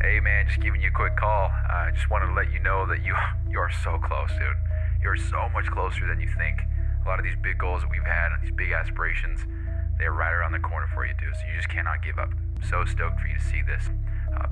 Hey man, just giving you a quick call. I just wanted to let you know that you are so close, dude. You're so much closer than you think. A lot of these big goals that we've had and these big aspirations, they're right around the corner for you, dude. So you just cannot give up. So stoked for you to see this.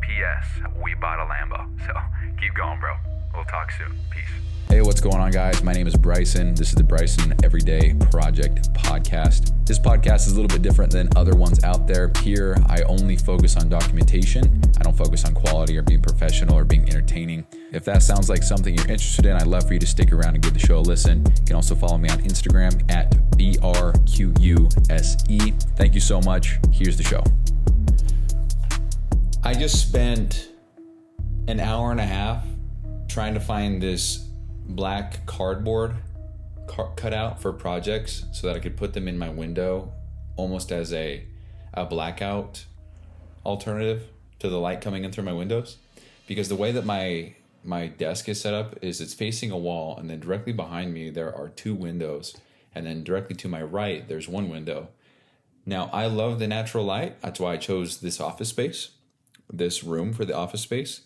P.S. We bought a Lambo, so keep going, bro. We'll talk soon. Peace. Hey, what's going on, guys? My name is Bryson. This is the Bryson Everyday Project Podcast. This podcast is a little bit different than other ones out there. Here, I only focus on documentation. I don't focus on quality or being professional or being entertaining. If that sounds like something you're interested in, I'd love for you to stick around and give the show a listen. You can also follow me on Instagram at BRQUSE. Thank you so much. Here's the show. I just spent an hour and a half trying to find this black cardboard cutout for projects so that I could put them in my window almost as a blackout alternative to the light coming in through my windows. Because the way that my desk is set up is it's facing a wall, and then directly behind me there are two windows, and then directly to my right there's one window. Now, I love the natural light. That's why I chose this office space, this room for the office space.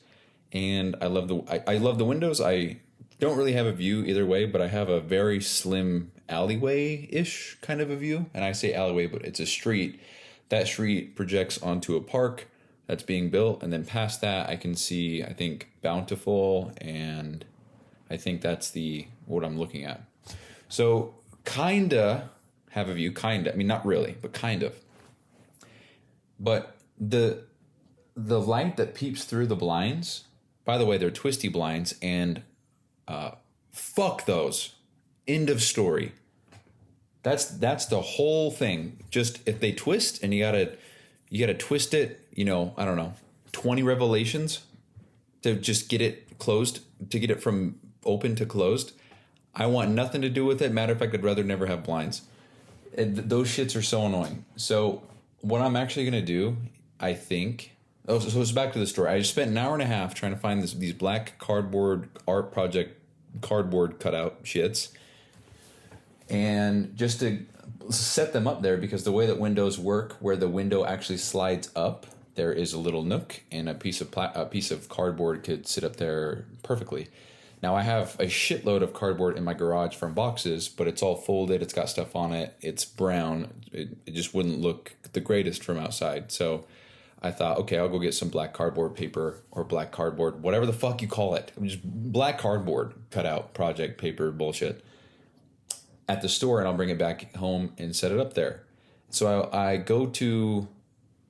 And I love the windows. I don't really have a view either way, but I have a very slim alleyway-ish kind of a view. And I say alleyway, but it's a street. That street projects onto a park that's being built. And then past that, I can see, I think, Bountiful. And I think that's what I'm looking at. So kinda have a view, kinda. I mean, not really, but kind of. But the light that peeps through the blinds, by the way, they're twisty blinds, and fuck those. End of story. That's the whole thing. Just if they twist, and you gotta twist it, I don't know, 20 revelations to just get it closed, to get it from open to closed. I want nothing to do with it. Matter of fact, I'd rather never have blinds. Those shits are so annoying. So what I'm actually gonna do, I think. Oh, so it's back to the story. I just spent an hour and a half trying to find these black cardboard art project cardboard cutout shits, and just to set them up there, because the way that windows work, where the window actually slides up, there is a little nook, and a piece of cardboard could sit up there perfectly. Now, I have a shitload of cardboard in my garage from boxes, but it's all folded. It's got stuff on it. It's brown. It just wouldn't look the greatest from outside. So I thought, okay, I'll go get some black cardboard paper, or black cardboard, whatever the fuck you call it. Just black cardboard cutout project paper bullshit at the store, and I'll bring it back home and set it up there. So I go to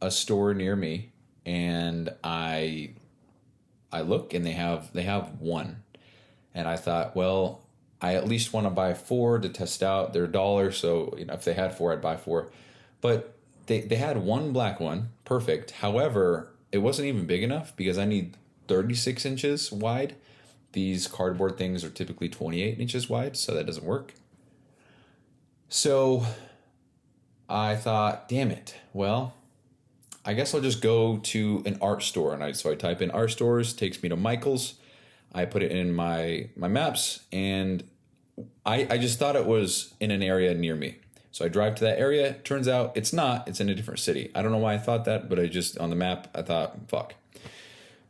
a store near me, and I look, and they have one. And I thought, well, I at least want to buy 4 to test out. They're $1, so if they had 4, I'd buy 4. But they had one black one, perfect. However, it wasn't even big enough because I need 36 inches wide. These cardboard things are typically 28 inches wide, so that doesn't work. So I thought, damn it. Well, I guess I'll just go to an art store. And so I type in art stores, takes me to Michael's. I put it in my maps, and I just thought it was in an area near me. So I drive to that area. Turns out it's not. It's in a different city. I don't know why I thought that, but on the map, I thought, fuck.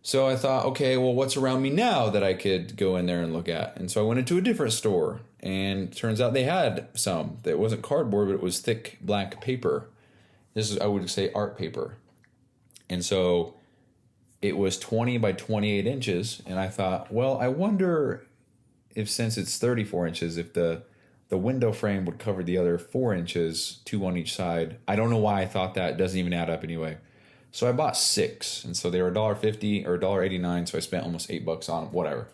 So I thought, okay, well, what's around me now that I could go in there and look at? And so I went into a different store, and turns out they had some. It wasn't cardboard, but it was thick black paper. This is, I would say, art paper. And so it was 20 by 28 inches. And I thought, well, I wonder if, since it's 34 inches, if the window frame would cover the other 4 inches, 2 on each side. I don't know why I thought that. It doesn't even add up anyway. So I bought 6, and so they were $1.50 or $1.89, so I spent almost $8 on them, whatever.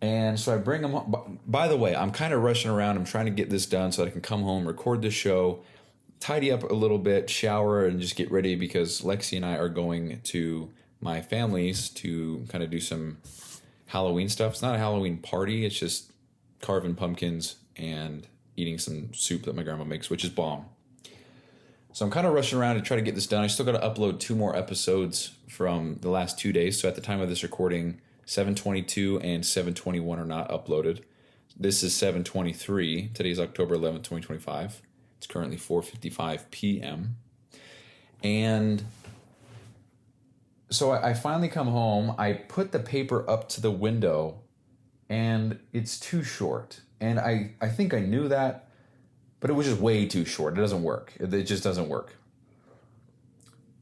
And so I bring them up. By the way, I'm kind of rushing around. I'm trying to get this done so that I can come home, record this show, tidy up a little bit, shower, and just get ready, because Lexi and I are going to my family's to kind of do some Halloween stuff. It's not a Halloween party. It's just carving pumpkins and eating some soup that my grandma makes, which is bomb. So I'm kind of rushing around to try to get this done. I still got to upload 2 more episodes from the last 2 days. So at the time of this recording, 722 and 721 are not uploaded. This is 723. Today's October 11th, 2025. It's currently 4:55 p.m. And So I finally come home. I put the paper up to the window, and it's too short. And I think I knew that, but it was just way too short. It doesn't work. It just doesn't work.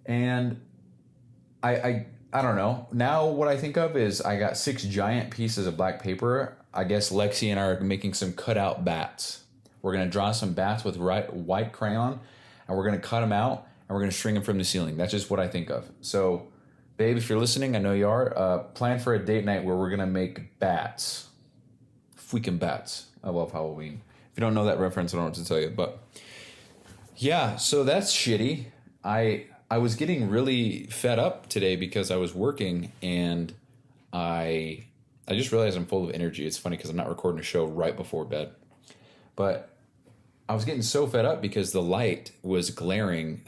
And I don't know. Now what I think of is I got 6 giant pieces of black paper. I guess Lexi and I are making some cutout bats. We're going to draw some bats with white crayon, and we're going to cut them out, and we're going to string them from the ceiling. That's just what I think of. So, babe, if you're listening, I know you are, plan for a date night where we're going to make bats. Freaking bats. I love Halloween. If you don't know that reference, I don't know what to tell you. But, yeah, so that's shitty. I was getting really fed up today because I was working, and I just realized I'm full of energy. It's funny because I'm not recording a show right before bed. But I was getting so fed up because the light was glaring.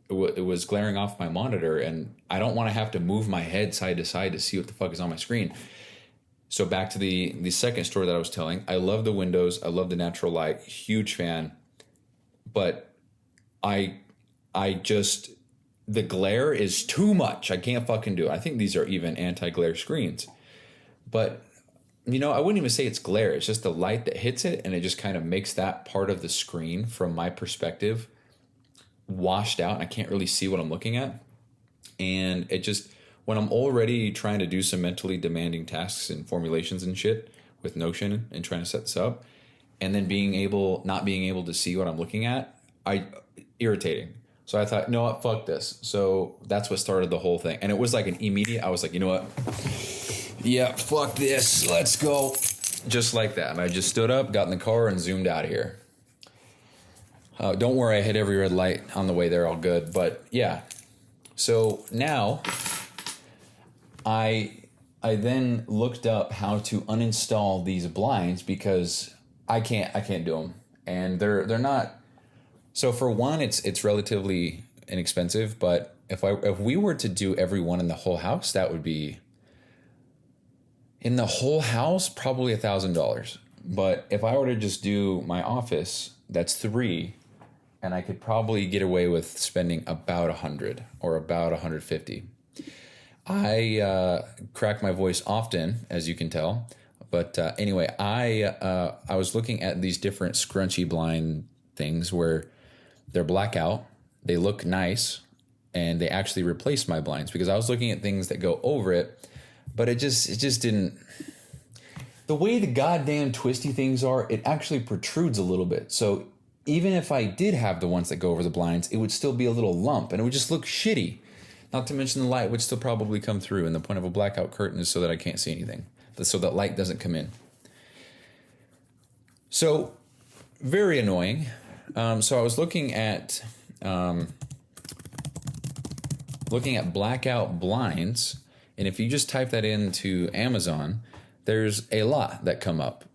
It was glaring off my monitor, and I don't want to have to move my head side to side to see what the fuck is on my screen. So back to the second story that I was telling. I love the windows. I love the natural light. Huge fan. But I just... the glare is too much. I can't fucking do it. I think these are even anti-glare screens. But, I wouldn't even say it's glare. It's just the light that hits it, and it just kind of makes that part of the screen, from my perspective, washed out, and I can't really see what I'm looking at. And it just, when I'm already trying to do some mentally demanding tasks and formulations and shit with Notion and trying to set this up, and then not being able to see what I'm looking at, irritating. So I thought, you know what, fuck this. So that's what started the whole thing. And it was like an immediate, I was like, you know what? Yeah, fuck this. Let's go. Just like that. And I just stood up, got in the car, and zoomed out of here. Don't worry, I hit every red light on the way there, all good. But yeah. So now I then looked up how to uninstall these blinds because I can't do them. And they're not. So for one, it's relatively inexpensive, but if we were to do every one in the whole house, that would be in the whole house probably $1,000. But if I were to just do my office, that's 3, and I could probably get away with spending about 100 or about 150. I crack my voice often, as you can tell, but anyway, I was looking at these different scrunchy blind things where they're blackout, they look nice, and they actually replace my blinds, because I was looking at things that go over it, but it just didn't. The way the goddamn twisty things are, it actually protrudes a little bit. So even if I did have the ones that go over the blinds, it would still be a little lump, and it would just look shitty. Not to mention the light would still probably come through, and the point of a blackout curtain is so that I can't see anything, so that light doesn't come in. So very annoying. So I was looking at blackout blinds, and if you just type that into Amazon, there's a lot that come up,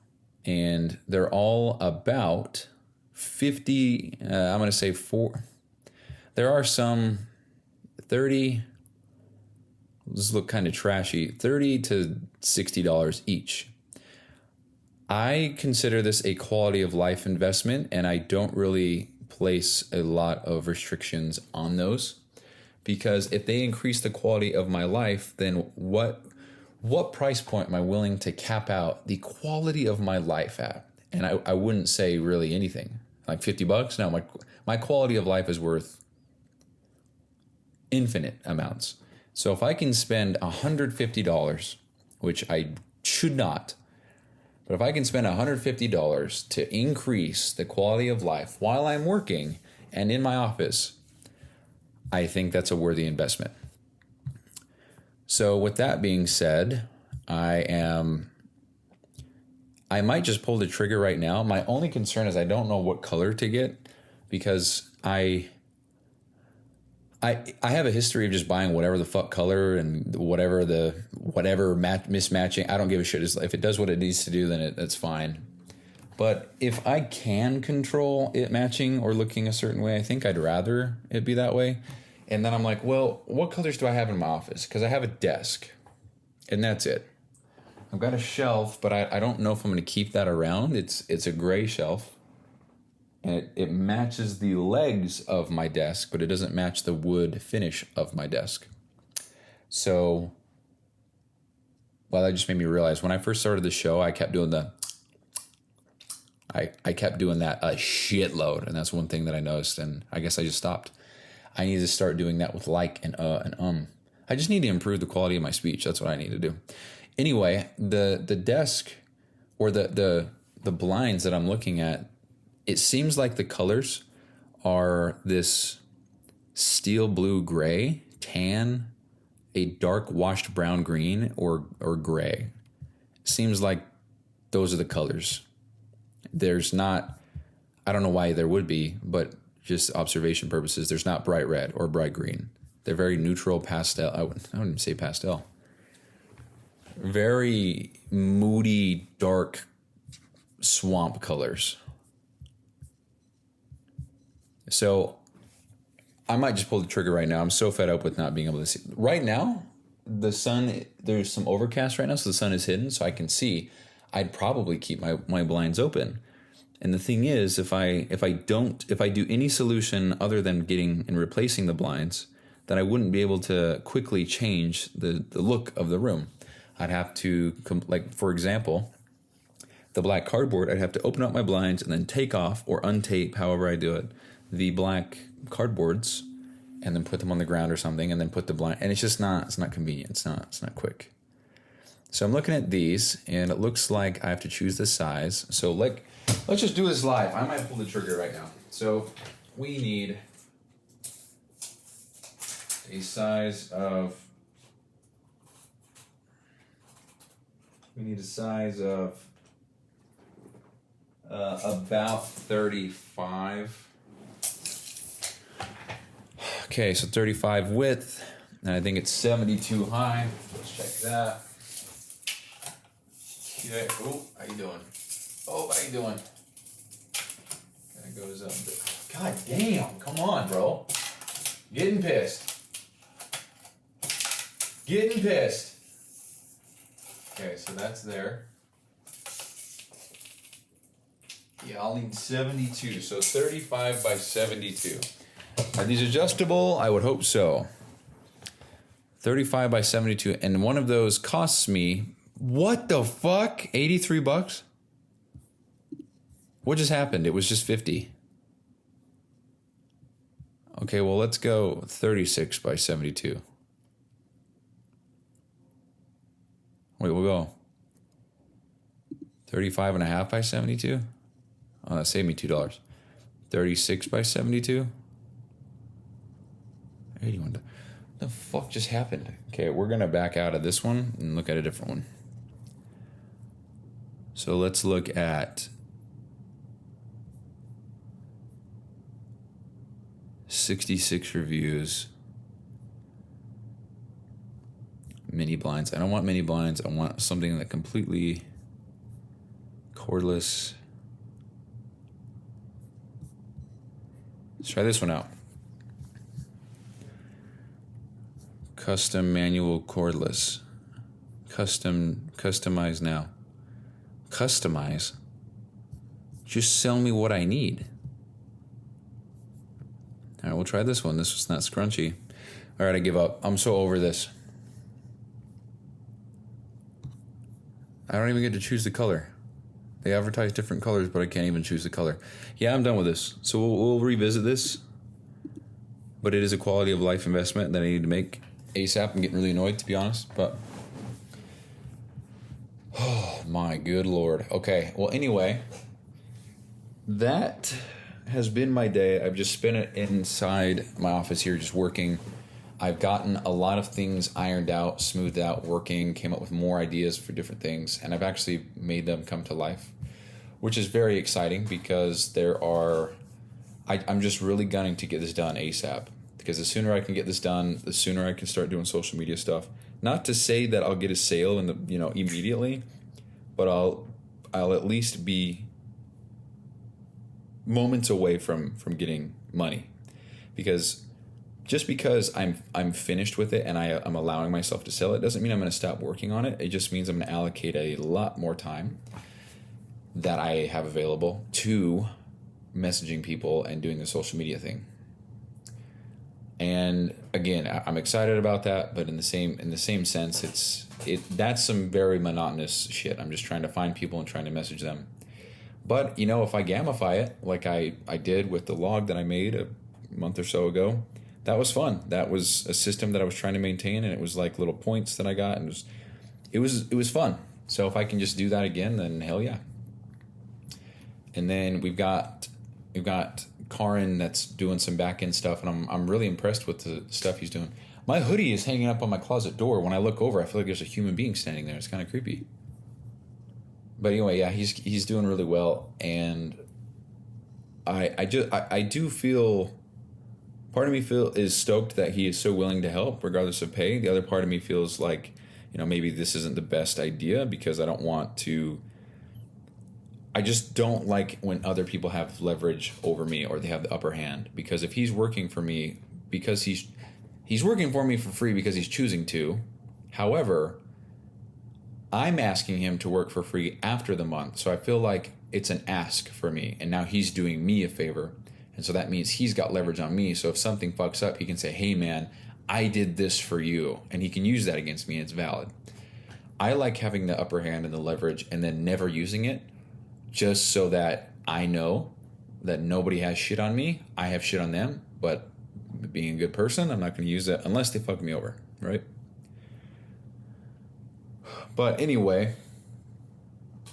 and they're all about 50. I'm going to say 4. There are some 30. This look kind of trashy. $30 to $60 each. I consider this a quality of life investment, and I don't really place a lot of restrictions on those, because if they increase the quality of my life, then what price point am I willing to cap out the quality of my life at? And I wouldn't say really anything. Like $50? No, my quality of life is worth infinite amounts. So if I can spend $150, which I should not, but if I can spend $150 to increase the quality of life while I'm working and in my office, I think that's a worthy investment. So with that being said, I might just pull the trigger right now. My only concern is I don't know what color to get, because I have a history of just buying whatever the fuck color and whatever mismatching. I don't give a shit. If it does what it needs to do, then that's fine. But if I can control it matching or looking a certain way, I think I'd rather it be that way. And then I'm like, well, what colors do I have in my office? Because I have a desk, and that's it. I've got a shelf, but I don't know if I'm going to keep that around. It's a gray shelf, and it matches the legs of my desk, but it doesn't match the wood finish of my desk. So, well, that just made me realize when I first started the show, I kept doing I kept doing that a shitload, and that's one thing that I noticed, and I guess I just stopped. I need to start doing that with like and and. I just need to improve the quality of my speech. That's what I need to do. Anyway, the desk or the blinds that I'm looking at, it seems like the colors are this steel blue gray, tan, a dark washed brown green, or gray. Seems like those are the colors. There's not, I don't know why there would be, but just observation purposes, there's not bright red or bright green. They're very neutral pastel. I wouldn't even say pastel. Very moody, dark swamp colors. So I might just pull the trigger right now. I'm so fed up with not being able to see. Right now, the sun, there's some overcast right now, so the sun is hidden, so I can see. I'd probably keep my blinds open. And the thing is, if I do any solution other than getting and replacing the blinds, then I wouldn't be able to quickly change the look of the room. I'd have to, like, for example, the black cardboard, I'd have to open up my blinds and then take off or untape, however I do it, the black cardboards, and then put them on the ground or something, and then put the blind, and it's not convenient. It's not quick. So I'm looking at these, and it looks like I have to choose the size. So let's just do this live. I might pull the trigger right now. So we need a size of about 35. Okay, so 35 width, and I think it's 72 high. Let's check that. Okay. Oh, how you doing? That goes up. God damn! Come on, bro. Getting pissed. Okay, so that's there. Yeah, I'll need 72. So 35 by 72. Are these adjustable? I would hope so. 35 by 72, and one of those costs me, what the fuck? $83? What just happened? It was just 50. Okay, well, let's go 36 by 72. Wait, we'll go 35 and a half by 72. Oh, that saved me $2. 36 by 72. 81. What the fuck just happened? Okay, we're gonna back out of this one and look at a different one. So let's look at 66 reviews. Mini blinds. I don't want mini blinds. I want something that completely cordless. Let's try this one out. Custom manual cordless. Customize now. Customize? Just sell me what I need. All right, we'll try this one. This was not scrunchy. All right, I give up. I'm so over this. I don't even get to choose the color. They advertise different colors, but I can't even choose the color. Yeah, I'm done with this. So we'll revisit this. But it is a quality of life investment that I need to make ASAP. I'm getting really annoyed, to be honest. But, oh my good Lord. Okay, well, anyway, that has been my day. I've just spent it inside my office here just working. I've gotten a lot of things ironed out, smoothed out, working, came up with more ideas for different things, and I've actually made them come to life, which is very exciting because I'm just really gunning to get this done ASAP, because the sooner I can get this done, the sooner I can start doing social media stuff. Not to say that I'll get a sale immediately, but I'll at least be moments away from getting money, because just because I'm finished with it and I'm allowing myself to sell it doesn't mean I'm going to stop working on it. It just means I'm going to allocate a lot more time that I have available to messaging people and doing the social media thing. And again, I'm excited about that, but in the same sense, that's some very monotonous shit. I'm just trying to find people and trying to message them. But, if I gamify it, like I did with the log that I made a month or so ago, that was fun. That was a system that I was trying to maintain, and it was like little points that I got, and it was fun. So if I can just do that again, then hell yeah. And then we've got Karan that's doing some back-end stuff, and I'm really impressed with the stuff he's doing. My hoodie is hanging up on my closet door. When I look over, I feel like there's a human being standing there. It's kind of creepy. But anyway, yeah, he's doing really well, and I do feel, part of me is stoked that he is so willing to help regardless of pay. The other part of me feels like, maybe this isn't the best idea, because I just don't like when other people have leverage over me or they have the upper hand. Because if he's working for me, because he's working for me for free because he's choosing to. However, I'm asking him to work for free after the month. So I feel like it's an ask for me. And now he's doing me a favor. And so that means he's got leverage on me. So if something fucks up, he can say, hey man, I did this for you. And he can use that against me, and it's valid. I like having the upper hand and the leverage and then never using it, just so that I know that nobody has shit on me. I have shit on them, but being a good person, I'm not going to use that unless they fuck me over, right? But anyway,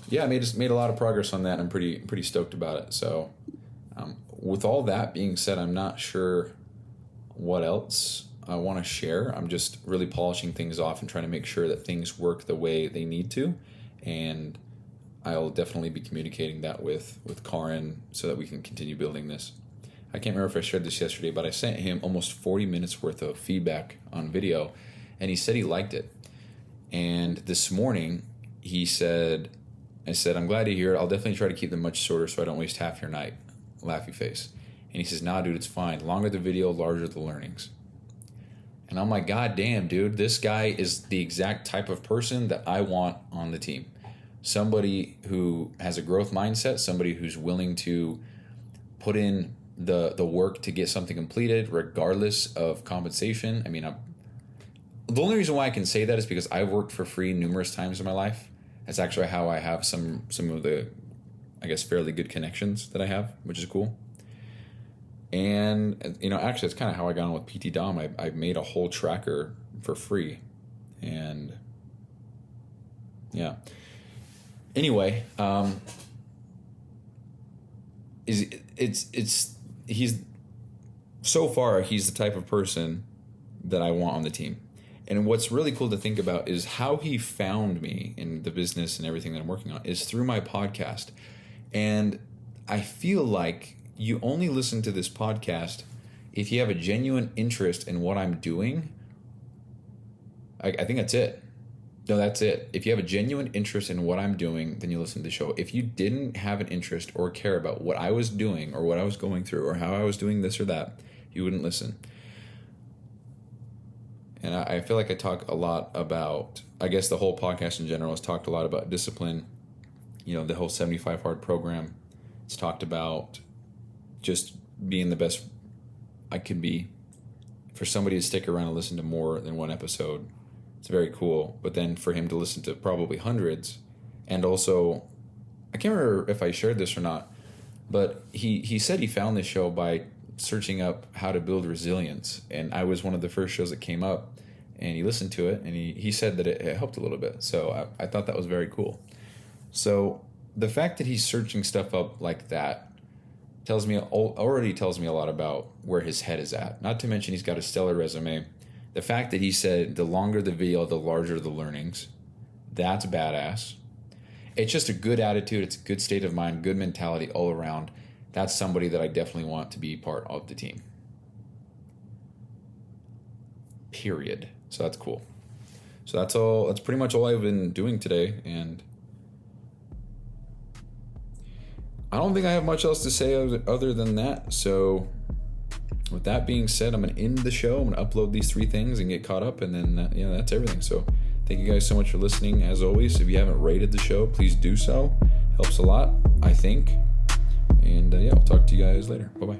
yeah, I made a lot of progress on that. I'm pretty stoked about it. So with all that being said, I'm not sure what else I want to share. I'm just really polishing things off and trying to make sure that things work the way they need to. And I'll definitely be communicating that with Karan so that we can continue building this. I can't remember if I shared this yesterday, but I sent him almost 40 minutes worth of feedback on video, and he said he liked it. And this morning, I said, I'm glad to hear it. I'll definitely try to keep them much shorter so I don't waste half your night. Laughy face. And he says, nah, dude, it's fine. Longer the video, larger the learnings. And I'm like, God damn, dude, this guy is the exact type of person that I want on the team. Somebody who has a growth mindset, somebody who's willing to put in the work to get something completed regardless of compensation. I mean, the only reason why I can say that is because I've worked for free numerous times in my life. That's actually how I have some of the, I guess, fairly good connections that I have, which is cool. And, actually, it's kind of how I got on with PT Dom. I made a whole tracker for free. And, yeah. Anyway, he's the type of person that I want on the team. And what's really cool to think about is how he found me in the business and everything that I'm working on is through my podcast. And I feel like you only listen to this podcast if you have a genuine interest in what I'm doing. I think that's it. No, that's it. If you have a genuine interest in what I'm doing, then you listen to the show. If you didn't have an interest or care about what I was doing or what I was going through or how I was doing this or that, you wouldn't listen. And I feel like I talk a lot about, I guess the whole podcast in general has talked a lot about discipline, the whole 75 hard program. It's talked about just being the best I could be. For somebody to stick around and listen to more than one episode, it's very cool. But then for him to listen to probably hundreds, and also, I can't remember if I shared this or not, but he said he found this show by searching up how to build resilience, and I was one of the first shows that came up, and he listened to it, and he said that it helped a little bit. So I thought that was very cool. So the fact that he's searching stuff up like that already tells me a lot about where his head is at. Not to mention he's got a stellar resume. The fact that he said the longer the video, the larger the learnings, that's badass. It's just a good attitude. It's a good state of mind, good mentality all around. That's somebody that I definitely want to be part of the team. Period. So that's cool. So that's all. That's pretty much all I've been doing today. And I don't think I have much else to say other than that. So with that being said, I'm going to end the show. I'm going to upload these 3 things and get caught up. And then, that's everything. So thank you guys so much for listening. As always, if you haven't rated the show, please do so. Helps a lot, I think. And I'll talk to you guys later. Bye-bye.